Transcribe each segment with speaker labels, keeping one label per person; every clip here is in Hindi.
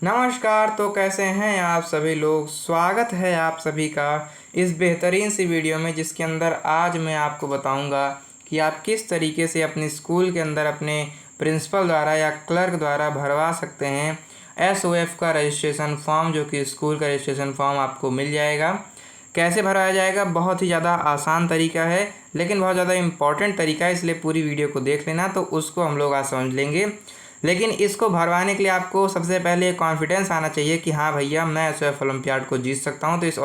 Speaker 1: नमस्कार। तो कैसे हैं आप सभी लोग। स्वागत है आप सभी का इस बेहतरीन सी वीडियो में, जिसके अंदर आज मैं आपको बताऊंगा कि आप किस तरीके से अपने स्कूल के अंदर अपने प्रिंसिपल द्वारा या क्लर्क द्वारा भरवा सकते हैं एसओएफ का रजिस्ट्रेशन फॉर्म, जो कि स्कूल का रजिस्ट्रेशन फॉर्म आपको मिल जाएगा। कैसे भरवाया जाएगा, बहुत ही ज़्यादा आसान तरीका है, लेकिन बहुत ज़्यादा इम्पॉर्टेंट तरीका है, इसलिए पूरी वीडियो को देख लेना, तो उसको हम लोग आज समझ लेंगे। लेकिन इसको भरवाने के लिए आपको सबसे पहले कॉन्फिडेंस आना चाहिए कि हाँ भैया, मैं एसओएफ ओलंपियाड को जीत सकता हूँ। तो इस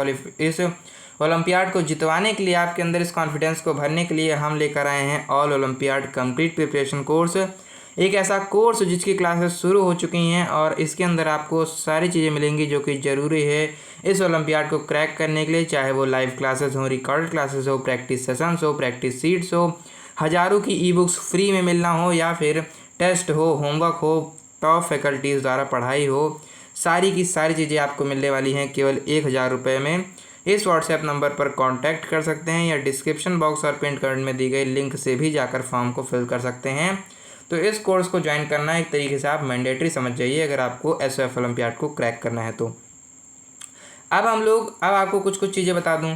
Speaker 1: ओलंपियाड को जितवाने के लिए, आपके अंदर इस कॉन्फिडेंस को भरने के लिए हम लेकर आए हैं all olympiad complete preparation course. एक ऐसा कोर्स जिसकी क्लासेस शुरू हो चुकी हैं और इसके अंदर आपको सारी चीज़ें मिलेंगी जो कि ज़रूरी है इस ओलंपियाड को क्रैक करने के लिए, चाहे वो लाइव क्लासेस हो, रिकॉर्ड क्लासेस हो, प्रैक्टिस सेशंस हो, प्रैक्टिस सीट्स हो, हज़ारों की ई बुक्स फ्री में मिलना हो, या फिर टेस्ट हो, होमवर्क हो, टॉप फैकल्टीज़ द्वारा पढ़ाई हो, सारी की सारी चीज़ें आपको मिलने वाली हैं केवल 1000 रुपये में। इस व्हाट्सएप नंबर पर कांटेक्ट कर सकते हैं या डिस्क्रिप्शन बॉक्स और पिन कमेंट में दी गई लिंक से भी जाकर फॉर्म को फिल कर सकते हैं। तो इस कोर्स को ज्वाइन करना एक तरीके से आप मैंडेटरी समझ जाइए अगर आपको एसओएफ ओलंपियाड को क्रैक करना है तो। अब आपको कुछ कुछ चीज़ें बता दूं।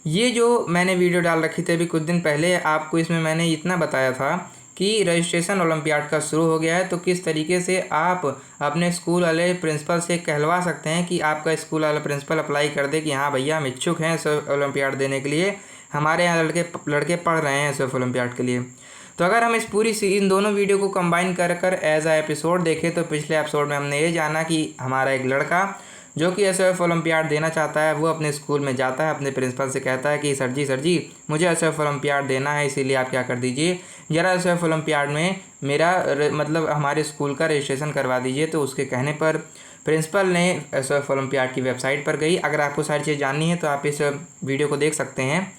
Speaker 1: ये जो मैंने वीडियो डाल रखी थी अभी कुछ दिन पहले, आपको इसमें मैंने इतना बताया था कि रजिस्ट्रेशन ओलंपियाड का शुरू हो गया है, तो किस तरीके से आप अपने स्कूल वाले प्रिंसिपल से कहलवा सकते हैं कि आपका स्कूल वाला प्रिंसिपल अप्लाई कर दे कि हाँ भैया, हम इच्छुक हैं एसओएफ ओलंपियाड देने के लिए, हमारे यहाँ लड़के पढ़ रहे हैं एसओएफ ओलंपियाड के लिए। तो अगर हम इन दोनों वीडियो को कंबाइन कर एज आ एपिसोड देखें, तो पिछले एपिसोड में हमने ये जाना कि हमारा एक लड़का जो कि एसओएफ ओलंपियाड देना चाहता है, वो अपने स्कूल में जाता है, अपने प्रिंसिपल से कहता है कि सर जी मुझे एसओएफ ओलंपियाड देना है, इसीलिए आप क्या कर दीजिए, ज़रा एसओएफ ओलंपियाड में मेरा मतलब हमारे स्कूल का रजिस्ट्रेशन करवा दीजिए। तो उसके कहने पर प्रिंसिपल ने एसओएफ ओलंपियाड की वेबसाइट पर गई। अगर आपको सारी चीज़ जाननी है तो आप इस वीडियो को देख सकते हैं,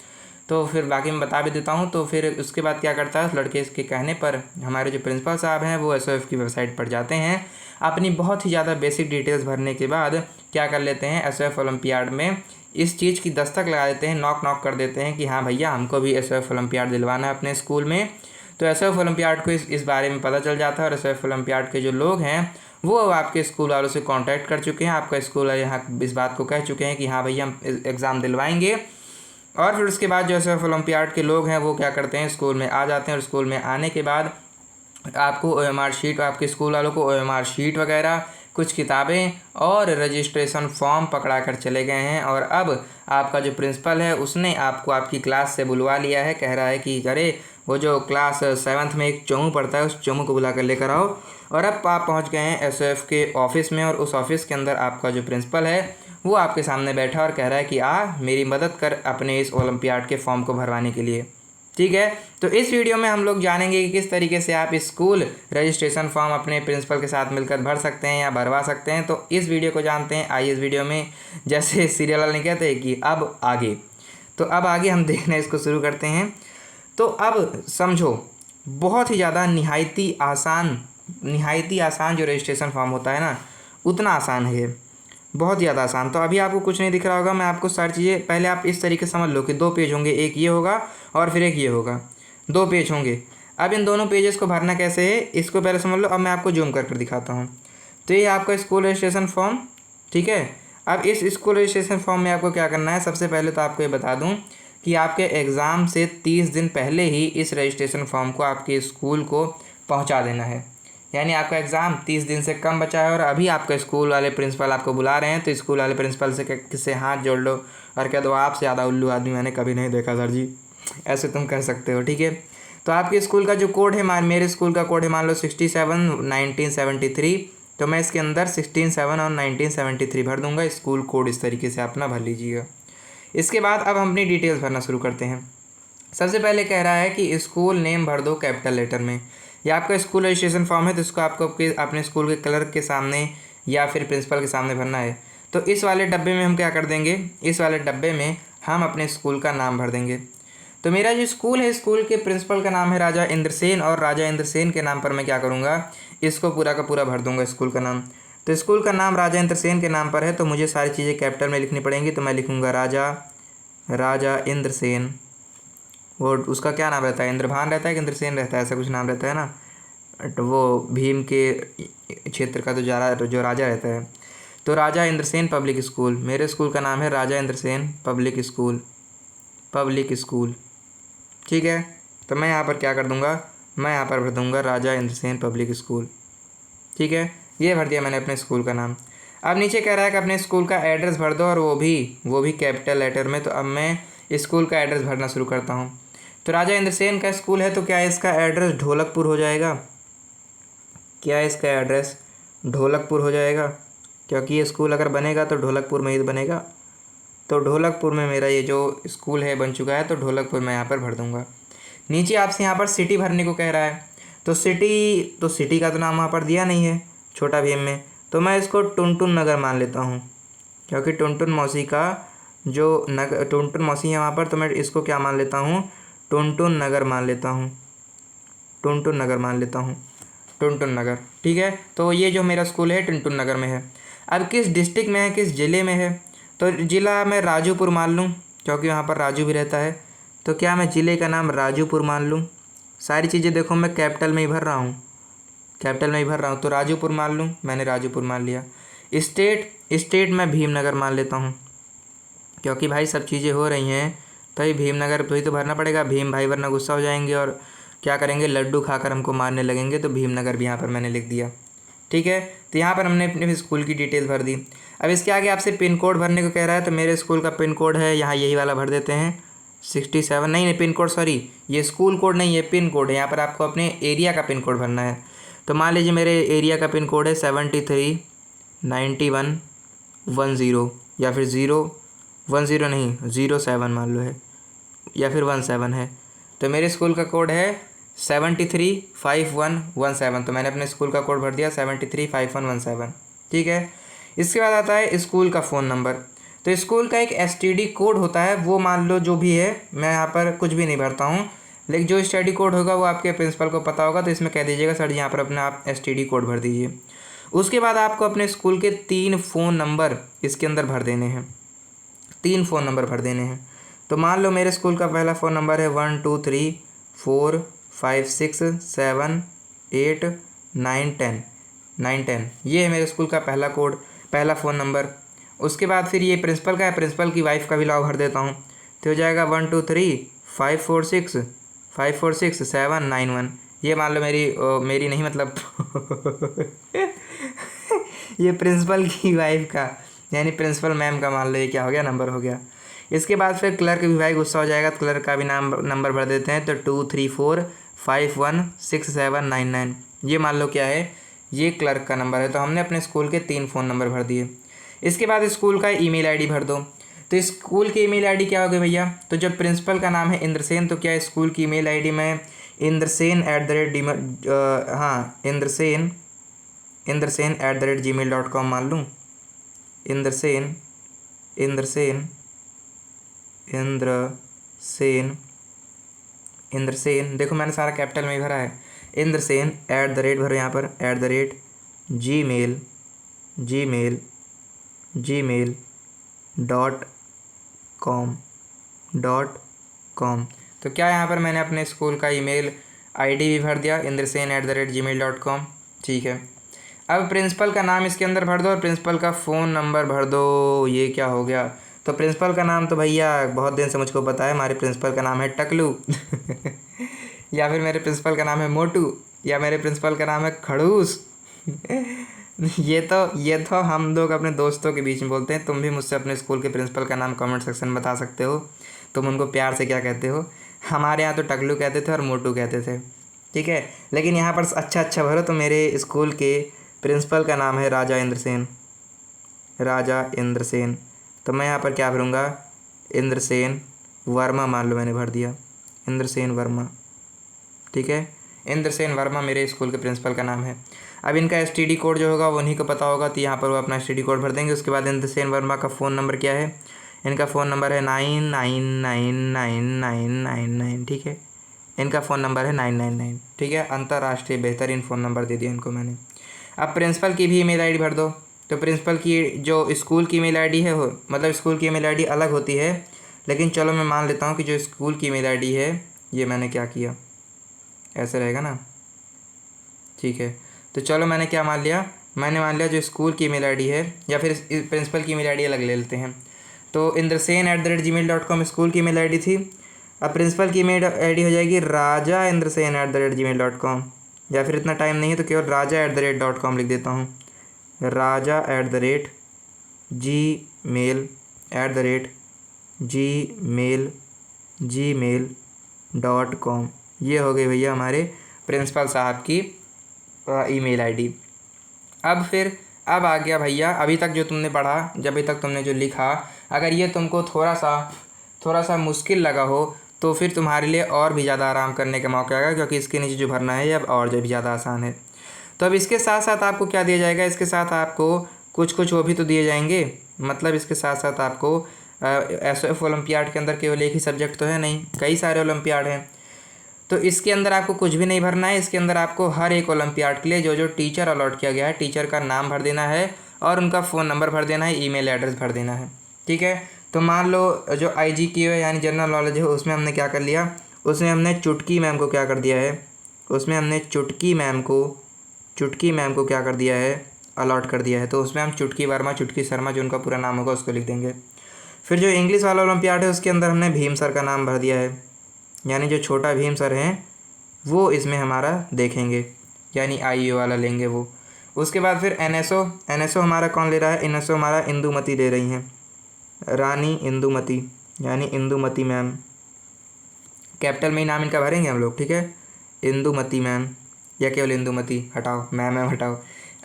Speaker 1: तो फिर बाकी मैं बता भी देता हूँ। तो फिर उसके बाद क्या करता है, उस लड़के के कहने पर हमारे जो प्रिंसिपल साहब हैं वो एसओएफ की वेबसाइट पर जाते हैं। अपनी बहुत ही ज़्यादा बेसिक डिटेल्स भरने के बाद क्या कर लेते हैं, एसओएफ ओलंपियाड में इस चीज़ की दस्तक लगा देते हैं, नॉक कर देते हैं कि हाँ भैया, हमको भी एसओएफ ओलंपियाड दिलवाना है अपने स्कूल में। तो एसओएफ ओलंपियाड को इस बारे में पता चल जाता है और एसओएफ ओलंपियाड के जो लोग हैं वो आपके स्कूल वालों से कांटेक्ट कर चुके हैं। आपका स्कूल वाले यहाँ इस बात को कह चुके हैं कि हाँ भैया, हम एग्ज़ाम दिलवाएंगे। और फिर उसके बाद जो एसओएफ ओलंपियाड के लोग हैं वो क्या करते हैं, स्कूल में आ जाते हैं, और स्कूल में आने के बाद आपको ओएमआर शीट, आपके स्कूल वालों को ओएमआर शीट वगैरह, कुछ किताबें और रजिस्ट्रेशन फॉर्म पकड़ा कर चले गए हैं। और अब आपका जो प्रिंसिपल है उसने आपको आपकी क्लास से बुलवा लिया है, कह रहा है कि अरे वो जो क्लास 7th में एक चोमू पढ़ता है, उस चोमू को बुला कर लेकर आओ। और अब आप पहुंच गए हैं एसओएफ के ऑफिस में, और उस ऑफिस के अंदर आपका जो प्रिंसिपल है वो आपके सामने बैठा और कह रहा है कि मेरी मदद कर अपने इस ओलंपियाड के फॉर्म को भरवाने के लिए। ठीक है, तो इस वीडियो में हम लोग जानेंगे कि किस तरीके से आप स्कूल रजिस्ट्रेशन फॉर्म अपने प्रिंसिपल के साथ मिलकर भर सकते हैं या भरवा सकते हैं। तो इस वीडियो को जानते हैं। आइए इस वीडियो में, जैसे सीरियल वाले कहते हैं कि अब आगे, तो अब आगे हम देखना इसको शुरू करते हैं। तो अब समझो, बहुत ही ज़्यादा निहायती आसान जो रजिस्ट्रेशन फॉर्म होता है ना, उतना आसान है ये, बहुत ज़्यादा आसान। तो अभी आपको कुछ नहीं दिख रहा होगा, मैं आपको सारी चीज़ें पहले आप इस तरीके से समझ लो कि 2 पेज होंगे, एक ये होगा और फिर एक ये होगा, 2 पेज होंगे। अब इन दोनों पेजेस को भरना कैसे है, इसको पहले समझ लो। अब मैं आपको जूम कर दिखाता हूँ। तो ये आपका स्कूल रजिस्ट्रेशन फॉर्म, ठीक है। अब इस स्कूल रजिस्ट्रेशन फॉर्म में आपको क्या करना है, सबसे पहले तो आपको ये बता दूँ कि आपके एग्ज़ाम से 30 दिन पहले ही इस रजिस्ट्रेशन फॉर्म को आपके स्कूल को पहुँचा देना है। यानी आपका एग्ज़ाम 30 दिन से कम बचा है और अभी आपका स्कूल वाले प्रिंसिपल आपको बुला रहे हैं, तो स्कूल वाले प्रिंसिपल से किससे हाथ जोड़ लो और कह दो, आपसे ज़्यादा उल्लू आदमी मैंने कभी नहीं देखा सर जी। ऐसे तुम कर सकते हो, ठीक है। तो आपके स्कूल का जो कोड है, मेरे स्कूल का कोड है मान लो 67/1973, तो मैं इसके अंदर 16/7 और 1973 भर दूंगा। स्कूल कोड इस तरीके से अपना भर लीजिएगा। इसके बाद अब हम अपनी डिटेल्स भरना शुरू करते हैं। सबसे पहले कह रहा है कि स्कूल नेम भर दो कैपिटल लेटर में। या आपका स्कूल रजिस्ट्रेशन फॉर्म है तो इसको आपको अपने स्कूल के क्लर्क के सामने या फिर प्रिंसिपल के सामने भरना है। तो इस वाले डब्बे में हम क्या कर देंगे, इस वाले डब्बे में हम अपने स्कूल का नाम भर देंगे। तो मेरा जो स्कूल है, स्कूल के प्रिंसिपल का नाम है राजा इंद्रसेन, और राजा इंद्रसेन के नाम पर मैं क्या करूँगा, इसको पूरा का पूरा भर दूँगा स्कूल का नाम। तो स्कूल का नाम राजा इंद्रसेन के नाम पर है, तो मुझे सारी चीज़ें कैपिटल में लिखनी पड़ेंगी। तो मैं लिखूँगा राजा इंद्रसेन। वो उसका क्या नाम रहता है, इंद्रभान रहता है कि इंद्रसेन रहता है, ऐसा कुछ नाम रहता है ना। तो वो भीम के क्षेत्र का जो राजा रहता है। तो राजा इंद्रसेन पब्लिक स्कूल, मेरे स्कूल का नाम है Raja Indrasen public school, public school. ठीक है, तो मैं यहाँ पर क्या कर दूँगा, मैं यहाँ पर भर दूँगा राजा इंद्रसेन पब्लिक स्कूल। ठीक है, ये भर दिया मैंने अपने स्कूल का नाम। अब नीचे कह रहा है कि अपने स्कूल का एड्रेस भर दो, और वो भी कैपिटल लेटर में। तो अब मैं स्कूल का एड्रेस भरना शुरू करता हूँ। तो राजा इंद्रसेन का स्कूल है, तो क्या इसका एड्रेस ढोलकपुर हो जाएगा? क्या इसका एड्रेस ढोलकपुर हो जाएगा? क्योंकि ये स्कूल अगर बनेगा तो ढोलकपुर में ही बनेगा। तो ढोलकपुर में मेरा ये जो स्कूल है बन चुका है, तो ढोलकपुर मैं यहाँ पर भर दूँगा। नीचे आपसे यहाँ पर सिटी भरने को कह रहा है, तो सिटी का तो नाम वहाँ पर दिया नहीं है छोटा भीम में, तो मैं इसको टुनटुन नगर मान लेता हूँ, क्योंकि टुनटुन मौसी का जो टुनटुन मौसी है वहाँ पर, तो मैं इसको क्या मान लेता हूँ, टुनटुन नगर मान लेता हूँ, टुनटुन नगर मान लेता हूँ, टुनटुन नगर। ठीक है, तो ये जो मेरा स्कूल है टुनटुन नगर में है। अब किस डिस्ट्रिक्ट में है, किस ज़िले में है? तो ज़िला मैं राजूपुर मान लूँ, क्योंकि वहाँ पर राजू भी रहता है। तो क्या मैं ज़िले का नाम राजूपुर मान लूँ? सारी चीज़ें देखो मैं कैपिटल में ही भर रहा हूँ, कैपिटल में ही भर रहा हूँ। तो राजूपुर मान लूँ, मैंने राजूपुर मान लिया। स्टेट मैं भीमनगर मान लेता हूँ, क्योंकि भाई सब चीज़ें हो रही हैं तो ये भीमनगर तो ही तो भरना पड़ेगा। भीम भाई वरना गुस्सा हो जाएंगे और क्या करेंगे, लड्डू खाकर हमको मारने लगेंगे। तो भीमनगर भी यहाँ पर मैंने लिख दिया। ठीक है, तो यहाँ पर हमने अपने स्कूल की डिटेल भर दी। अब इसके आगे आपसे पिन कोड भरने को कह रहा है, तो मेरे स्कूल का पिन कोड है यहाँ यही वाला भर देते हैं 67। नहीं पिन कोड, सॉरी ये स्कूल कोड नहीं, ये पिन कोड है। यहाँ पर आपको अपने एरिया का पिन कोड भरना है। तो मान लीजिए मेरे एरिया का पिन कोड है 739110, या फिर 010 नहीं 07 मान लो है, या फिर 17 है। तो मेरे स्कूल का कोड है 735117। तो मैंने अपने स्कूल का कोड भर दिया 735117। ठीक है, इसके बाद आता है स्कूल का फ़ोन नंबर। तो स्कूल का एक STD कोड होता है, वो मान लो जो भी है, मैं यहाँ पर कुछ भी नहीं भरता हूँ, लेकिन जो STD कोड होगा वो आपके प्रिंसिपल को पता होगा। तो इसमें कह दीजिएगा सर यहाँ पर अपना आप STD कोड भर दीजिए। उसके बाद आपको अपने स्कूल के 3 फ़ोन नंबर इसके अंदर भर देने हैं, 3 फ़ोन नंबर भर देने हैं। तो मान लो मेरे स्कूल का पहला फ़ोन नंबर है 1 2 3 4 5 6 7 8 9 10 9 10। ये है मेरे स्कूल का पहला कोड, पहला फ़ोन नंबर। उसके बाद फिर ये प्रिंसिपल का है, प्रिंसिपल की वाइफ का भी लाभ भर देता हूँ। तो हो जाएगा 1 2 3 5 4 6 7 9 1। ये मान लो मेरी नहीं मतलब ये प्रिंसिपल की वाइफ का, यानी प्रिंसिपल मैम का मान लो, ये क्या हो गया, नंबर हो गया। इसके बाद फिर क्लर्क भी भाई गुस्सा हो जाएगा, तो क्लर्क का भी नंबर भर देते हैं। तो 2 3 4 5 1 6 7 9 9। ये मान लो क्या है, ये क्लर्क का नंबर है। तो हमने अपने स्कूल के 3 फ़ोन नंबर भर दिए। इसके बाद स्कूल का ईमेल आईडी भर दो। तो स्कूल की ईमेल आईडी क्या होगी भैया? तो जब प्रिंसिपल का नाम है इंद्रसेन, तो क्या स्कूल की ईमेल आईडी में इंद्रसेन@gmail.com मान लूँ। इंद्रसेन देखो मैंने सारा कैपिटल में ही भरा है। इंद्रसेन @ भरो यहाँ पर gmail.com। तो क्या यहाँ पर मैंने अपने स्कूल का ईमेल आईडी भी भर दिया, इंद्रसेन@gmail.com। ठीक है, अब प्रिंसिपल का नाम इसके अंदर भर दो और प्रिंसिपल का फ़ोन नंबर भर दो। ये क्या हो गया? तो प्रिंसिपल का नाम तो भैया बहुत दिन से मुझको पता है, हमारे प्रिंसिपल का नाम है टकलू या फिर मेरे प्रिंसिपल का नाम है मोटू, या मेरे प्रिंसिपल का नाम है खड़ूस ये तो हम लोग अपने दोस्तों के बीच में बोलते हैं। तुम भी मुझसे अपने स्कूल के प्रिंसिपल का नाम कमेंट सेक्शन में बता सकते हो, तुम उनको प्यार से क्या कहते हो। हमारे यहाँ तो टकलू कहते थे और मोटू कहते थे। ठीक है, लेकिन यहाँ पर अच्छा भरो। तो मेरे स्कूल के प्रिंसिपल का नाम है राजा इंद्रसेन। तो मैं यहाँ पर क्या भरूँगा, इंद्रसेन वर्मा मान लो, मैंने भर दिया इंद्रसेन वर्मा। ठीक है, इंद्रसेन वर्मा मेरे स्कूल के प्रिंसिपल का नाम है। अब इनका STD कोड जो होगा वो उन्हीं को पता होगा, तो यहाँ पर वो अपना STD कोड भर देंगे। उसके बाद इंद्रसेन वर्मा का फ़ोन नंबर क्या है? इनका फ़ोन नंबर है 999999। ठीक है, इनका फ़ोन नंबर है 999। ठीक है, अंतर्राष्ट्रीय बेहतरीन फ़ोन नंबर दे दिया इनको मैंने। अब प्रिंसिपल की भी ईमेल आईडी भर दो। तो प्रिंसिपल की जो स्कूल की ईमेल आईडी है, हो मतलब स्कूल की ईमेल आईडी अलग होती है, लेकिन चलो मैं मान लेता हूँ कि जो स्कूल की ईमेल आईडी है, ये मैंने क्या किया, ऐसे रहेगा ना। ठीक है, तो चलो मैंने क्या मान लिया, मैंने मान लिया जो स्कूल की ईमेल आईडी है, या फिर प्रिंसिपल की ईमेल आईडी अलग ले लेते हैं। तो indrasen@gmail.com स्कूल की ईमेल आईडी थी। अब प्रिंसिपल की ईमेल आईडी हो जाएगी raja@gmail.com, या फिर इतना टाइम नहीं है तो केवल raja@com लिख देता हूँ। raja@gmail.com। ये हो गई भैया हमारे प्रिंसिपल साहब की ईमेल आईडी। अब आ गया भैया, अभी तक जो तुमने पढ़ा, जब अभी तक तुमने जो लिखा, अगर ये तुमको थोड़ा सा मुश्किल लगा हो तो फिर तुम्हारे लिए और भी ज़्यादा आराम करने का मौका आएगा, क्योंकि इसके नीचे जो भरना है ये अब और जो भी ज़्यादा आसान है। तो अब इसके साथ साथ आपको क्या दिया जाएगा, इसके साथ आपको कुछ वो भी तो दिए जाएंगे। मतलब इसके साथ साथ आपको SOF ओलंपियाड के अंदर केवल एक ही सब्जेक्ट तो है नहीं, कई सारे ओलंपियाड हैं। तो इसके अंदर आपको कुछ भी नहीं भरना है। इसके अंदर आपको हर एक ओलंपियाड के लिए जो जो टीचर अलॉट किया गया है, टीचर का नाम भर देना है और उनका फ़ोन नंबर भर देना है, ईमेल एड्रेस भर देना है। ठीक है। तो मान लो जो IGQ है यानी जनरल नॉलेज है, उसमें हमने क्या कर लिया, उसमें हमने चुटकी मैम को क्या कर दिया है, उसमें हमने चुटकी मैम को क्या कर दिया है, अलॉट कर दिया है। तो उसमें हम चुटकी वर्मा, चुटकी शर्मा, जो उनका पूरा नाम होगा उसको लिख देंगे। फिर जो इंग्लिश वाला ओलंपियाड है उसके अंदर हमने भीम सर का नाम भर दिया है, यानी जो छोटा भीम सर हैं वो इसमें हमारा देखेंगे, यानी IEO वाला लेंगे वो। उसके बाद फिर NSO हमारा कौन ले रहा है, NSO हमारा इंदुमती ले रही हैं, रानी इंदुमती, यानी इंदुमती मैम। कैपिटल में ही नाम इनका भरेंगे हम लोग। ठीक है, इंदुमती मैम या केवल इंदुमती, हटाओ मैम हटाओ।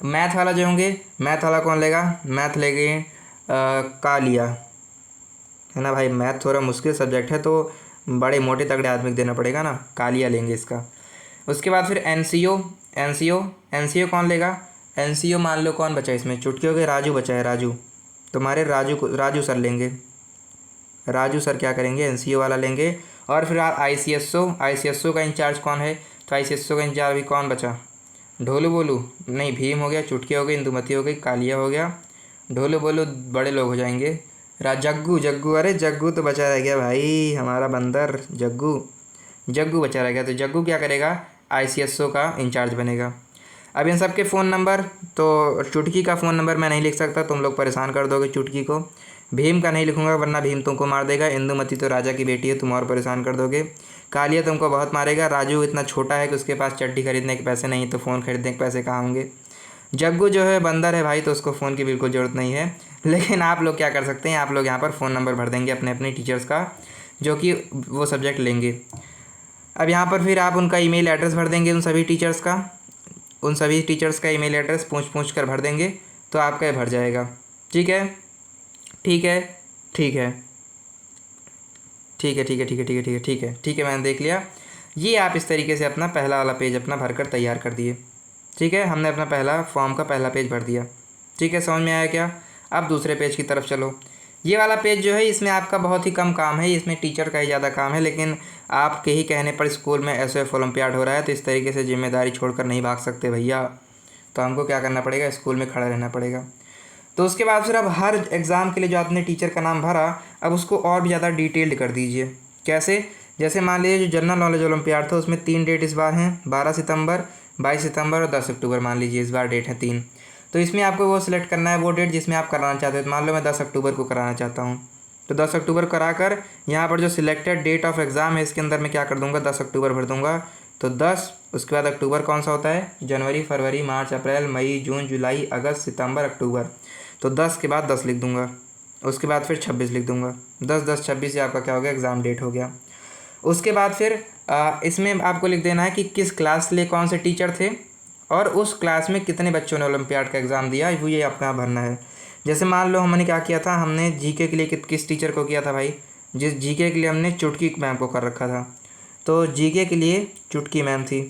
Speaker 1: मैथ वाला जो होंगे, मैथ वाला कौन लेगा, मैथ लेंगे कालिया, है ना भाई। मैथ थोड़ा मुश्किल सब्जेक्ट है तो बड़े मोटे तगड़े आदमी को देना पड़ेगा ना, कालिया लेंगे इसका। उसके बाद फिर NCO कौन लेगा, NCO मान लो कौन बचा इसमें, चुटकी हो गई, राजू बचा है, राजू। तुम्हारे राजू सर लेंगे, राजू सर क्या करेंगे, NCO वाला लेंगे। और फिर आप ICSO का इंचार्ज कौन है, तो ICSO का इंचार्ज भी कौन बचा, ढोलू बोलू नहीं, भीम हो गया, चुटकी हो गई, इंदुमती हो गई, कालिया हो गया, ढोलू बोलू बड़े लोग हो जाएंगे, जग्गू, अरे जग्गू तो बचा रह गया भाई, हमारा बंदर जग्गू बचा रह गया। तो जग्गू क्या करेगा, ICSO का इंचार्ज बनेगा। अब इन सब के फ़ोन नंबर, तो चुटकी का फ़ोन नंबर मैं नहीं लिख सकता, तुम लोग परेशान कर दोगे चुटकी को। भीम का नहीं लिखूंगा वरना भीम तुमको मार देगा। इंदुमती तो राजा की बेटी है, तुम और परेशान कर दोगे। कालिया तुमको बहुत मारेगा। राजू इतना छोटा है कि उसके पास चड्डी खरीदने के पैसे नहीं, तो फ़ोन खरीदने के पैसे कहाँ होंगे। जग्गू जो है बंदर है भाई, तो उसको फ़ोन की बिल्कुल ज़रूरत नहीं है। लेकिन आप लोग क्या कर सकते हैं, आप लोग यहाँ पर फ़ोन नंबर भर देंगे अपने अपने टीचर्स का, जो कि वो सब्जेक्ट लेंगे। अब यहाँ पर फिर आप उनका ईमेल एड्रेस भर देंगे, उन सभी टीचर्स का ईमेल एड्रेस पूछ कर भर देंगे, तो आपका ये भर जाएगा। ठीक है, मैंने देख लिया। ये आप इस तरीके से अपना पहला वाला पेज अपना भरकर तैयार कर दिए। ठीक है, हमने अपना पहला फॉर्म का पहला पेज भर दिया। ठीक है, समझ में आया क्या। अब दूसरे पेज की तरफ चलो। ये वाला पेज जो है इसमें आपका बहुत ही कम काम है, इसमें टीचर का ही ज़्यादा काम है, लेकिन आपके ही कहने पर स्कूल में SOF ओलंपियाड हो रहा है, तो इस तरीके से जिम्मेदारी छोड़कर नहीं भाग सकते भैया। तो हमको क्या करना पड़ेगा, स्कूल में खड़ा रहना पड़ेगा। तो उसके बाद फिर अब हर एग्ज़ाम के लिए जो आपने टीचर का नाम भरा, अब उसको और भी ज़्यादा डिटेल्ड कर दीजिए। कैसे, जैसे मान लीजिए जो जनरल नॉलेज ओलंपियाड था उसमें 3 डेट इस बार हैं, 12 सितंबर, 22 सितंबर और 10 अक्टूबर। मान लीजिए इस बार डेट है 3। तो इसमें आपको वो सिलेक्ट करना है वो डेट जिसमें आप कराना चाहते हो। मान लो मैं 10 अक्टूबर को कराना चाहता हूँ, तो 10 अक्टूबर कराकर यहाँ पर जो सिलेक्टेड डेट ऑफ एग्ज़ाम है इसके अंदर मैं क्या कर दूँगा, 10 अक्टूबर भर दूँगा। तो 10, उसके बाद अक्टूबर कौन सा होता है, जनवरी, फरवरी, मार्च, अप्रैल, मई, जून, जुलाई, अगस्त, सितंबर, अक्टूबर। तो 10 के बाद 10 लिख दूँगा, उसके बाद फिर 26 लिख दूँगा। 10-10-26 से आपका क्या हो गया, एग्ज़ाम डेट हो गया। उसके बाद फिर इसमें आपको लिख देना है कि किस क्लास के लिए कौन से टीचर थे और उस क्लास में कितने बच्चों ने ओलंपियाड का एग्ज़ाम दिया, वो ये आपका भरना है। जैसे मान लो हमने क्या किया था, हमने GK के लिए किस टीचर को किया था भाई, जिस GK के लिए हमने चुटकी मैम को कर रखा था। तो GK के लिए चुटकी मैम थी।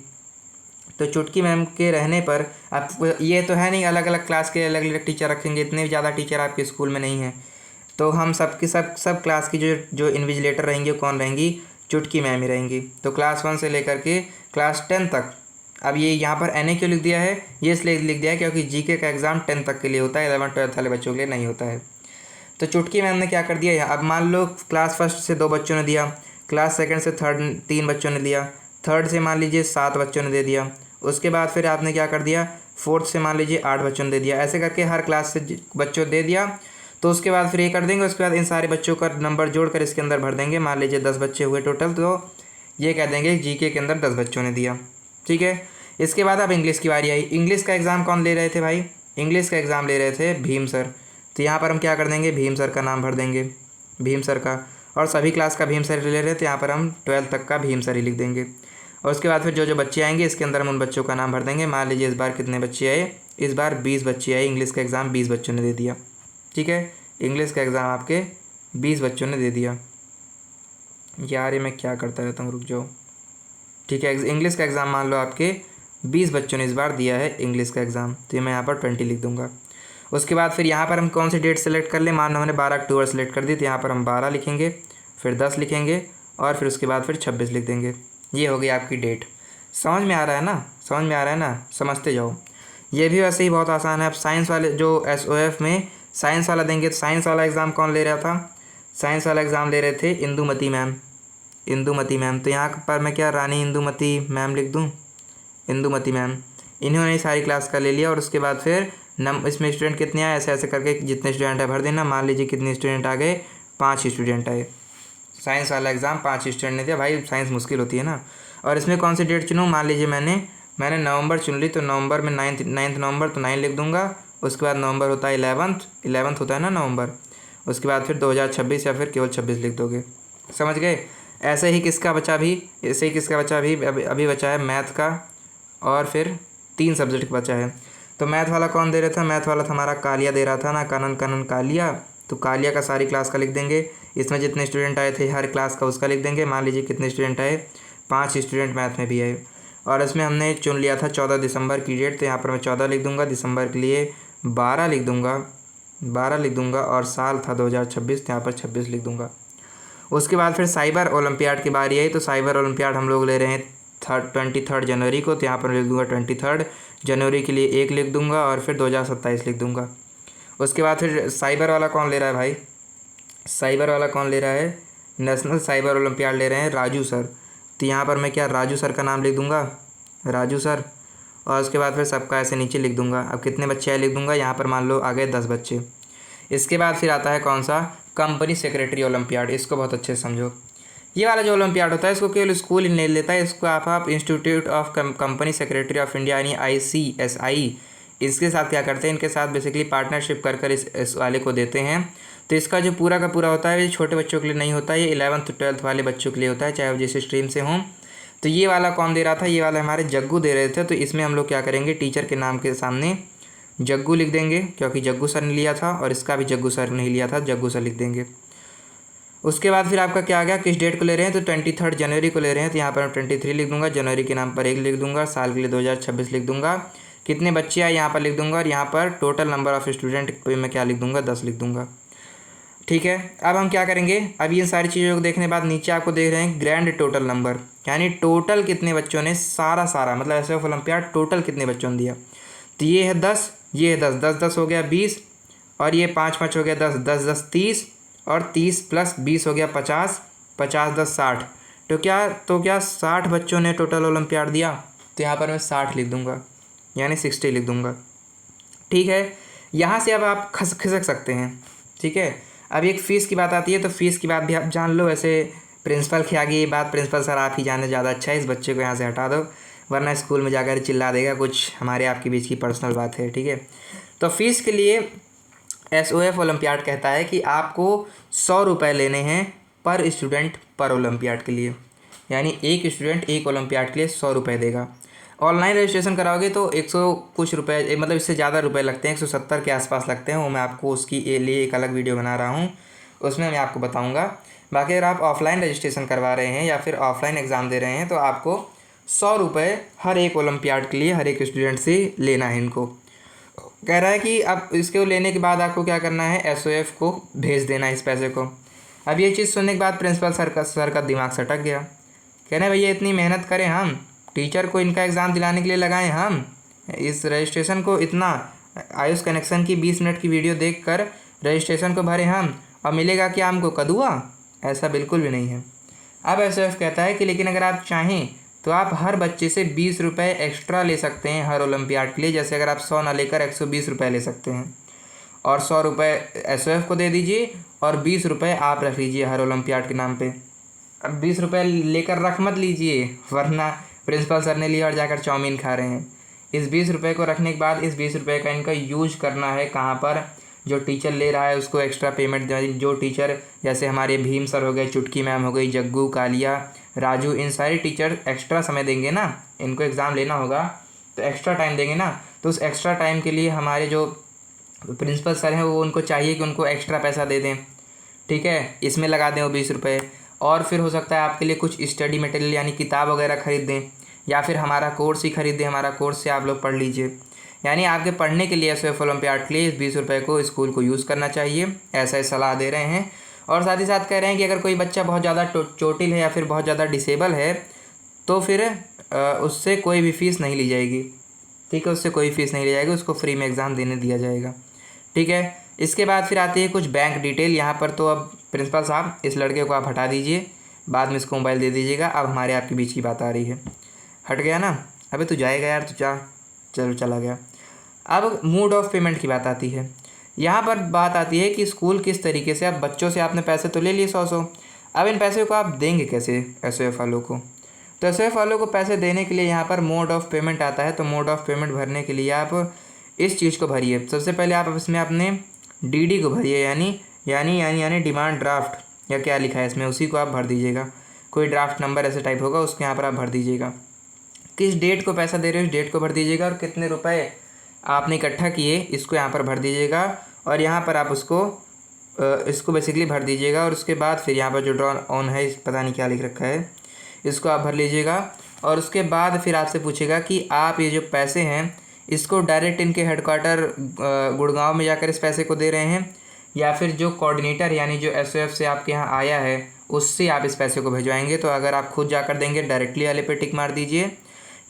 Speaker 1: तो चुटकी मैम के रहने पर आप ये तो है नहीं अलग अलग क्लास के अलग अलग टीचर रखेंगे, इतने ज़्यादा टीचर आपके स्कूल में नहीं हैं। तो हम सब क्लास की जो इन्विजिलेटर रहेंगी वो कौन रहेंगी, चुटकी मैम ही रहेंगी। तो क्लास 1 से लेकर के क्लास 10 तक। अब ये यहाँ पर NA क्यों लिख दिया है, ये इसलिए लिख दिया है क्योंकि GK का एग्ज़ाम 10 तक के लिए होता है, 11-12 वाले बच्चों के लिए नहीं होता है। तो चुटकी मैम ने क्या कर दिया, अब मान लो क्लास 1 से 2 बच्चों ने दिया, क्लास 2 से 3 बच्चों ने दिया, 3rd से मान लीजिए 7 बच्चों ने दे दिया। उसके बाद फिर आपने क्या कर दिया, फोर्थ से मान लीजिए 8 बच्चों ने दे दिया, ऐसे करके हर क्लास से बच्चों दे दिया। तो उसके बाद फिर ये कर देंगे, उसके बाद इन सारे बच्चों का नंबर जोड़कर इसके अंदर भर देंगे। मान लीजिए 10 बच्चे हुए टोटल, तो ये कह देंगे जीके के अंदर 10 बच्चों ने दिया। ठीक है, इसके बाद अब इंग्लिश की बारी आई। इंग्लिश का एग्ज़ाम कौन ले रहे थे भाई? इंग्लिश का एग्ज़ाम ले रहे थे भीम सर। तो यहाँ पर हम क्या कर देंगे, भीम सर का नाम भर देंगे, भीम सर का। और सभी क्लास का भीम सर ले रहे थे, यहाँ पर हम 12th तक का भीम सर ही लिख देंगे। और उसके बाद फिर जो जो बच्चे आएंगे इसके अंदर हम उन बच्चों का नाम भर देंगे। मान लीजिए इस बार कितने बच्चे आए, इस बार 20 बच्चे आए। इंग्लिश का एग्ज़ाम 20 बच्चों ने दे दिया। ठीक है, इंग्लिश का एग्ज़ाम आपके 20 बच्चों ने दे दिया। यार ये मैं क्या करता रहता हूँ, रुक जाओ। ठीक है, इंग्लिश का एग्ज़ाम मान लो आपके 20 बच्चों ने इस बार दिया है इंग्लिश का एग्ज़ाम, तो ये मैं यहाँ पर 20 लिख दूंगा। उसके बाद फिर यहाँ पर हम कौन सी डेट सेलेक्ट कर लें, मान लो हमने 12 अक्टूबर सेलेक्ट कर दी, तो यहाँ पर हम 12 लिखेंगे, फिर 10 लिखेंगे और फिर उसके बाद फिर 26 लिख देंगे। ये हो गई आपकी डेट। समझ में आ रहा है ना, समझ में आ रहा है ना, समझते जाओ। ये भी वैसे ही बहुत आसान है। अब साइंस वाले जो SOF में साइंस वाला देंगे, तो साइंस वाला एग्ज़ाम कौन ले रहा था? साइंस वाला एग्ज़ाम ले रहे थे इंदुमती मैम, इंदुमती मैम। तो यहाँ पर मैं क्या रानी इंदुमती मैम लिख दूँ, इंदुमती मैम। इन्होंने सारी क्लास का ले लिया। और उसके बाद फिर इसमें स्टूडेंट कितने आए, ऐसे ऐसे करके जितने स्टूडेंट है भर देना। मान लीजिए कितने स्टूडेंट आ गए, 5 स्टूडेंट आए। साइंस वाला एग्ज़ाम 5 स्टूडेंट ने दिया। भाई साइंस मुश्किल होती है ना। और इसमें कौन सी डेट चुनूँ, मान लीजिए मैंने नवंबर चुन ली, तो नवंबर में 9 नवंबर, तो 9 लिख दूंगा। उसके बाद नवंबर होता है 11th होता है ना नवंबर। उसके बाद फिर 2026 या फिर केवल 26 लिख दोगे। समझ गए? ऐसे ही किसका बचा भी, ऐसे ही किसका बचा भी, अभी बचा है मैथ का, और फिर 3 सब्जेक्ट बचा है। तो मैथ वाला कौन दे रहा था? मैथ वाला था हमारा कालिया दे रहा था ना, कानन कालिया। तो कालिया का सारी क्लास का लिख देंगे। इसमें जितने स्टूडेंट आए थे हर क्लास का उसका लिख देंगे। मान लीजिए कितने स्टूडेंट आए, 5 स्टूडेंट मैथ में भी आए। और इसमें हमने चुन लिया था 14 दिसंबर की डेट, तो यहाँ पर मैं 14 लिख दूंगा। दिसंबर के लिए 12 लिख दूंगा, और साल था 2026, तो यहाँ पर 26 लिख दूंगा। उसके बाद फिर साइबर ओलंपियाड की बारी आई। तो साइबर ओलंपियाड हम लोग ले रहे हैं 23 जनवरी को, तो यहाँ पर लिख दूंगा 23 जनवरी के लिए 1 लिख दूंगा, और फिर 2027 लिख दूंगा। उसके बाद फिर साइबर वाला कौन ले रहा है भाई? साइबर वाला कौन ले रहा है? नेशनल साइबर ओलंपियाड ले रहे हैं राजू सर। तो यहाँ पर मैं क्या राजू सर का नाम लिख दूंगा, राजू सर। और उसके बाद फिर सबका ऐसे नीचे लिख दूंगा। अब कितने बच्चे आए लिख दूंगा। यहाँ पर मान लो आ गए 10 बच्चे। इसके बाद फिर आता है कौन सा, कंपनी सेक्रेटरी ओलंपियाड। इसको बहुत अच्छे से समझो। ये वाला जो ओलंपियाड होता है इसको केवल स्कूल ही नहीं लेता है, इसको आप institute of company secretary of India यानी ICSI, इसके साथ क्या करते हैं, इनके साथ बेसिकली पार्टनरशिप कर इस वाले को देते हैं। तो इसका जो पूरा का पूरा होता है ये छोटे बच्चों के लिए नहीं होता है, ये 11th 12th वाले बच्चों के लिए होता है, चाहे वो जिस स्ट्रीम से हों। तो ये वाला कौन दे रहा था? ये वाला हमारे जग्गू दे रहे थे। तो इसमें हम लोग क्या करेंगे, टीचर के नाम के सामने जग्गू लिख देंगे, क्योंकि जग्गू सर ने लिया था, और इसका भी जग्गू सर नहीं लिया था, जग्गू सर लिख देंगे। उसके बाद फिर आपका क्या आ गया, किस डेट को ले रहे हैं? तो 23 जनवरी को ले रहे हैं। तो यहाँ पर मैं 23 लिख दूंगा, जनवरी के नाम पर 1 लिख दूंगा, साल के लिए 2026 लिख दूंगा। कितने बच्चे आए यहाँ पर लिख दूंगा, और यहाँ पर टोटल नंबर ऑफ स्टूडेंट पे मैं क्या लिख दूंगा, 10 लिख दूंगा। ठीक है, अब हम क्या करेंगे, अब इन सारी चीज़ों को देखने के बाद नीचे आपको देख रहे हैं ग्रैंड टोटल नंबर, यानी टोटल कितने बच्चों ने सारा मतलब ऐसे ओलंपियाड टोटल कितने बच्चों ने दिया। तो ये है 10, ये है 10, 10 10 हो गया 20, और ये 5 5 हो गया 10, 10 10 30, और 30 + 20 हो गया 50, 50 10 60। तो क्या 60 बच्चों ने टोटल ओलंपियाड दिया। तो यहाँ पर मैं 60 लिख दूंगा, यानी 60 लिख दूंगा। ठीक है, यहाँ से अब आप खिसक सकते हैं। ठीक है, अब एक फ़ीस की बात आती है, तो फ़ीस की बात भी आप जान लो। वैसे प्रिंसिपल के आगे ये बात प्रिंसिपल सर आप ही जाने ज़्यादा अच्छा है, इस बच्चे को यहाँ से हटा दो, वरना स्कूल में जाकर चिल्ला देगा, कुछ हमारे आपके बीच की पर्सनल बात है। ठीक है, तो फ़ीस के लिए SOF ओलंपियाड कहता है कि आपको 100 रुपये लेने हैं पर स्टूडेंट पर ओलंपियाड के लिए, यानी एक स्टूडेंट एक ओलंपियाड के लिए 100 रुपये देगा। ऑनलाइन रजिस्ट्रेशन कराओगे तो 100 कुछ रुपये, मतलब इससे ज़्यादा रुपए लगते हैं, 170 के आसपास लगते हैं। वो मैं आपको उसकी लिए एक अलग वीडियो बना रहा हूँ, उसमें मैं आपको बताऊँगा। बाकी अगर आप ऑफलाइन रजिस्ट्रेशन करवा रहे हैं या फिर ऑफलाइन एग्ज़ाम दे रहे हैं, तो आपको 100 रुपये हर एक ओलंपियाड के लिए हर एक स्टूडेंट से लेना है। इनको कह रहा है कि अब इसको लेने के बाद आपको क्या करना है, SOF को भेज देना है इस पैसे को। अब ये चीज़ सुनने के बाद प्रिंसिपल सर का दिमाग सटक गया। कह रहे हैं भैया इतनी मेहनत करें हम, टीचर को इनका एग्ज़ाम दिलाने के लिए लगाएं हम, इस रजिस्ट्रेशन को इतना आयुष कनेक्शन की 20 मिनट की वीडियो देखकर रजिस्ट्रेशन को भरें हम, और मिलेगा क्या हमको, कदुआ? ऐसा बिल्कुल भी नहीं है। अब SOF कहता है कि लेकिन अगर आप चाहें तो आप हर बच्चे से 20 रुपये एक्स्ट्रा ले सकते हैं हर ओलंपियाड के लिए। जैसे अगर आप 100 ना लेकर 120 रुपये ले सकते हैं, और 100 रुपये एसओएफ को दे दीजिए और 20 रुपये आप रख लीजिए हर ओलंपियाड के नाम पे। अब 20 रुपये लेकर रख मत लीजिए, वरना प्रिंसिपल सर ने लिया और जाकर चाउमीन खा रहे हैं। इस 20 रुपये को रखने के बाद इस 20 रुपये का इनका यूज करना है कहाँ पर, जो टीचर ले रहा है उसको एक्स्ट्रा पेमेंट, जो टीचर जैसे हमारे भीम सर हो गए, चुटकी मैम हो गई, जग्गू, कालिया, राजू, इन सारे टीचर एक्स्ट्रा समय देंगे ना, इनको एग्ज़ाम लेना होगा तो एक्स्ट्रा टाइम देंगे ना, तो उस एक्स्ट्रा टाइम के लिए हमारे जो प्रिंसिपल सर हैं वो उनको चाहिए कि उनको एक्स्ट्रा पैसा दे दें। ठीक है, इसमें लगा दें वो 20 रुपये। और फिर हो सकता है आपके लिए कुछ स्टडी मटेरियल यानी किताब वगैरह ख़रीद दें, या फिर हमारा कोर्स ही खरीद दें, हमारा कोर्स से आप लोग पढ़ लीजिए। यानी आपके पढ़ने के लिए एसओएफ ओलंपियाड के लिए इस 20 रुपये को स्कूल को यूज़ करना चाहिए, ऐसा सलाह दे रहे हैं। और साथ ही साथ कह रहे हैं कि अगर कोई बच्चा बहुत ज़्यादा चोटिल है या फिर बहुत ज़्यादा डिसेबल है तो फिर उससे कोई भी फ़ीस नहीं ली जाएगी। ठीक है, उससे कोई फ़ीस नहीं ली जाएगी, उसको फ्री में एग्ज़ाम देने दिया जाएगा। ठीक है, इसके बाद फिर आती है कुछ बैंक डिटेल। यहाँ पर तो अब प्रिंसिपल साहब इस लड़के को आप हटा दीजिए, बाद में इसको मोबाइल दे दीजिएगा। अब हमारे आपके बीच की बात आ रही है। हट गया ना, अबे तू जाएगा यार, तू जा, चलो चला गया। अब मोड ऑफ पेमेंट की बात आती है। यहाँ पर बात आती है कि स्कूल किस तरीके से, अब बच्चों से आपने पैसे तो ले लिए 100-100, अब इन पैसे को आप देंगे कैसे एसओएफ वालों को। तो एसओएफ वालों को पैसे देने के लिए यहाँ पर मोड ऑफ पेमेंट आता है। तो मोड ऑफ पेमेंट भरने के लिए आप इस चीज़ को भरिए। सबसे पहले आप इसमें अपने डीडी को भरिए, यानी डिमांड ड्राफ्ट या क्या लिखा है इसमें, उसी को आप भर दीजिएगा। कोई ड्राफ्ट नंबर ऐसे टाइप होगा, उसके यहाँ पर आप भर दीजिएगा। किस डेट को पैसा दे रहे हो इस डेट को भर दीजिएगा, और कितने रुपए आपने इकट्ठा किए इसको यहाँ पर भर दीजिएगा। और यहाँ पर आप इसको बेसिकली भर दीजिएगा। और उसके बाद फिर यहाँ पर जो ड्रॉ ऑन है, पता नहीं क्या लिख रखा है, इसको आप भर लीजिएगा। और उसके बाद फिर आपसे पूछेगा कि आप ये जो पैसे हैं इसको डायरेक्ट इनके हेडक्वार्टर गुड़गांव में जाकर इस पैसे को दे रहे हैं, या फिर जो कोऑर्डिनेटर यानी जो एसओएफ से आपके यहाँ आया है उससे आप इस पैसे को भिजवाएंगे। तो अगर आप खुद जाकर देंगे डायरेक्टली वाले पे टिक मार दीजिए,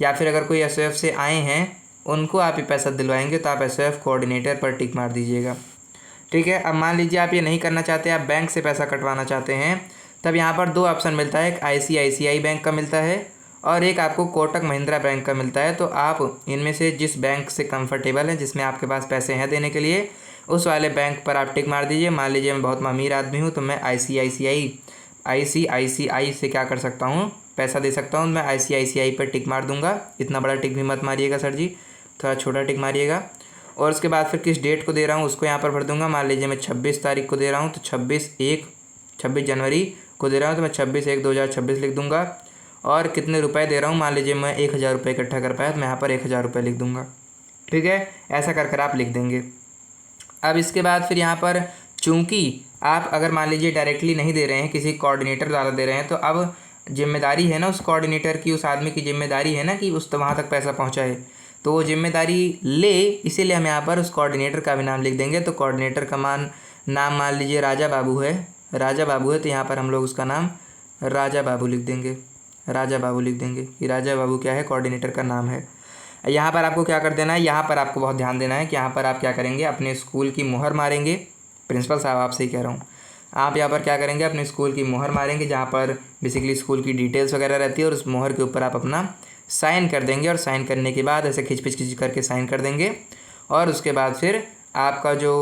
Speaker 1: या फिर अगर कोई एसओएफ से आए हैं उनको आप ये पैसा दिलवाएंगे तो आप एसओएफ कोऑर्डिनेटर पर टिक मार दीजिएगा। ठीक है, अब मान लीजिए आप ये नहीं करना चाहते, आप बैंक से पैसा कटवाना चाहते हैं, तब यहाँ पर 2 ऑप्शन मिलता है। एक आईसीआईसीआई बैंक का मिलता है और एक आपको कोटक महिंद्रा बैंक का मिलता है। तो आप इनमें से जिस बैंक से कंफर्टेबल है, जिसमें आपके पास पैसे हैं देने के लिए, उस वाले बैंक पर आप टिक मार दीजिए। मान लीजिए मैं बहुत अमीर आदमी हूँ तो मैं आईसीआईसीआई से क्या कर सकता हूँ, पैसा दे सकता हूँ। मैं आईसीआईसीआई पर टिक मार दूंगा। इतना बड़ा टिक भी मत मारिएगा सर जी, थोड़ा छोटा टिक मारिएगा। और उसके बाद फिर किस डेट को दे रहा हूँ उसको यहाँ पर भर दूंगा। मान लीजिए मैं 26 तारीख को दे रहा हूँ तो 26 जनवरी को दे रहा हूँ तो मैं 26/1/2026 लिख दूंगा। और कितने रुपए दे रहा हूँ, मान लीजिए मैं 1000 रुपये इकट्ठा कर पाया तो मैं यहाँ पर 1000 रुपये लिख दूंगा। ठीक है, ऐसा कर आप लिख देंगे। अब इसके बाद फिर यहाँ पर चूँकि आप अगर मान लीजिए डायरेक्टली नहीं दे रहे हैं, किसी कोऑर्डिनेटर द्वारा दे रहे हैं, तो अब जिम्मेदारी है ना उस कोऑर्डिनेटर की, उस आदमी की जिम्मेदारी है ना कि उस वहाँ तक पैसा पहुँचाए। तो वो जिम्मेदारी ले, इसीलिए हम यहाँ पर उस कोऑर्डिनेटर का भी नाम लिख देंगे। तो कोऑर्डिनेटर का नाम मान लीजिए राजा बाबू है, तो यहाँ पर हम लोग उसका नाम राजा बाबू लिख देंगे। कि राजा बाबू क्या है, कोऑर्डिनेटर का नाम है। यहाँ पर आपको क्या कर देना है, यहाँ पर आपको बहुत ध्यान देना है कि यहाँ पर आप क्या करेंगे, अपने स्कूल की मुहर मारेंगे। प्रिंसिपल साहब आपसे ही कह रहा हूँ, आप यहाँ पर क्या करेंगे, अपने स्कूल की मुहर मारेंगे, जहाँ पर बेसिकली स्कूल की डिटेल्स वगैरह रहती है, और उस मुहर के ऊपर आप अपना साइन कर देंगे। और साइन करने के बाद ऐसे खिंच करके साइन कर देंगे। और उसके बाद फिर आपका जो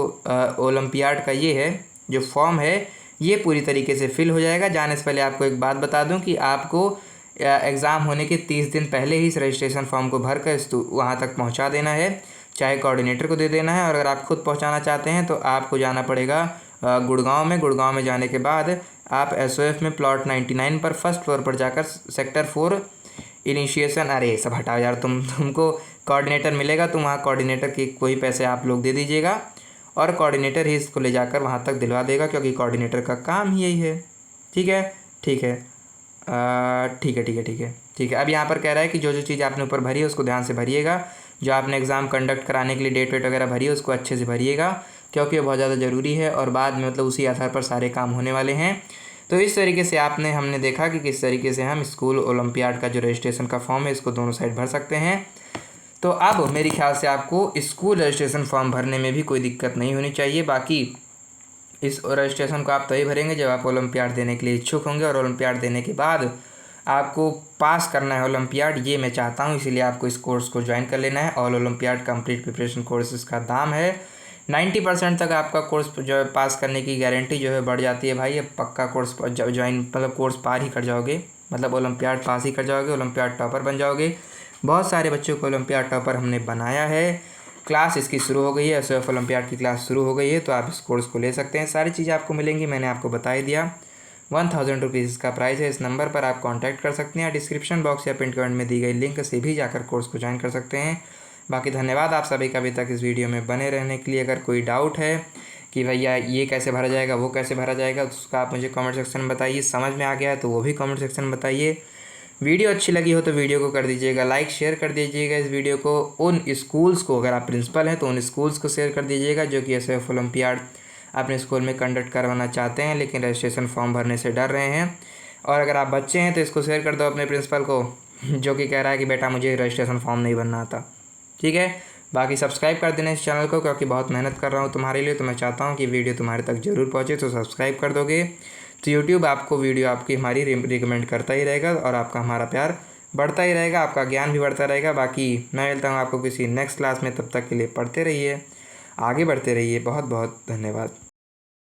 Speaker 1: ओलंपियाड का ये है जो फॉर्म है, ये पूरी तरीके से फिल हो जाएगा। जाने से पहले आपको एक बात बता दूं कि आपको एग्ज़ाम होने के 30 दिन पहले ही इस रजिस्ट्रेशन फॉर्म को भर कर वहाँ तक पहुँचा देना है, चाहे कोऑर्डिनेटर को दे देना है। और अगर आप खुद पहुँचाना चाहते हैं तो आपको जाना पड़ेगा गुड़गांव में जाने के बाद आप एसओएफ में प्लॉट 99 पर फर्स्ट फ्लोर पर जाकर सेक्टर 4 इनिशिएशन, अरे सब हटाओ यार, तुमको कोऑर्डिनेटर मिलेगा, तो वहाँ कोऑर्डिनेटर के कोई पैसे आप लोग दे दीजिएगा और कोऑर्डिनेटर ही इसको ले जाकर वहाँ तक दिलवा देगा, क्योंकि कोऑर्डिनेटर का काम ही यही है। ठीक है। ठीक है। अब यहाँ पर कह रहा है कि जो चीज़ आपने ऊपर भरी है उसको ध्यान से भरिएगा। जो आपने एग्ज़ाम कंडक्ट कराने के लिए डेट वेट वगैरह भरी है उसको अच्छे से भरिएगा, क्योंकि वो बहुत ज़्यादा ज़रूरी है और बाद में मतलब उसी आधार पर सारे काम होने वाले हैं। तो इस तरीके से हमने देखा कि किस तरीके से हम स्कूल ओलंपियाड का जो रजिस्ट्रेशन का फॉर्म है इसको दोनों साइड भर सकते हैं। तो अब मेरे ख्याल से आपको स्कूल रजिस्ट्रेशन फॉर्म भरने में भी कोई दिक्कत नहीं होनी चाहिए। बाकी इस रजिस्ट्रेशन को आप तभी भरेंगे जब आप ओलंपियाड देने के लिए इच्छुक होंगे, और ओलंपियाड देने के बाद आपको पास करना है ओलंपियाड, ये मैं चाहता हूँ, इसीलिए आपको इस कोर्स को ज्वाइन कर लेना है। All olympiad complete preparation course इसका दाम है 90% तक आपका कोर्स जो है पास करने की गारंटी जो है बढ़ जाती है भाई। ये पक्का कोर्स ज्वाइन मतलब कोर्स पार ही कर जाओगे, मतलब ओलंपियाड पास ही कर जाओगे, ओलंपियाड टॉपर बन जाओगे। बहुत सारे बच्चों को ओलंपियाड टॉपर हमने बनाया है। क्लास इसकी शुरू हो गई है, एसओएफ ओलंपियाड की क्लास शुरू हो गई है, तो आप इस कोर्स को ले सकते हैं। सारी चीज़ें आपको मिलेंगी, मैंने आपको बता ही दिया। 1000 रुपीज़ इसका प्राइस है। इस नंबर पर आप कांटेक्ट कर सकते हैं, डिस्क्रिप्शन बॉक्स या पिन कमेंट में दी गई लिंक से भी जाकर कोर्स को ज्वाइन कर सकते हैं। बाकी धन्यवाद आप सभी का अभी तक इस वीडियो में बने रहने के लिए। अगर कोई डाउट है कि भैया ये कैसे भरा जाएगा, वो कैसे भरा जाएगा, तो उसका आप मुझे कमेंट सेक्शन में बताइए। समझ में आ गया है तो वो भी कमेंट सेक्शन में बताइए। वीडियो अच्छी लगी हो तो वीडियो को कर दीजिएगा लाइक, शेयर कर दीजिएगा इस वीडियो को उन स्कूल्स को, अगर आप प्रिंसिपल हैं तो उन स्कूल्स को शेयर कर दीजिएगा जो कि एसओएफ ओलंपियाड अपने स्कूल में कंडक्ट करवाना चाहते हैं लेकिन रजिस्ट्रेशन फॉर्म भरने से डर रहे हैं। और अगर आप बच्चे हैं तो इसको शेयर कर दो अपने प्रिंसिपल को जो कि कह रहा है कि बेटा मुझे रजिस्ट्रेशन फॉर्म नहीं भरना आता। ठीक है, बाकी सब्सक्राइब कर देना इस चैनल को, क्योंकि बहुत मेहनत कर रहा हूँ तुम्हारे लिए, तो मैं चाहता हूँ कि वीडियो तुम्हारे तक जरूर पहुँचे। तो सब्सक्राइब कर दोगे तो यूट्यूब आपको वीडियो आपकी हमारी रिकमेंड करता ही रहेगा और आपका हमारा प्यार बढ़ता ही रहेगा, आपका ज्ञान भी बढ़ता रहेगा। बाकी मैं मिलता हूँ आपको किसी नेक्स्ट क्लास में, तब तक के लिए पढ़ते रहिए, आगे बढ़ते रहिए। बहुत बहुत धन्यवाद।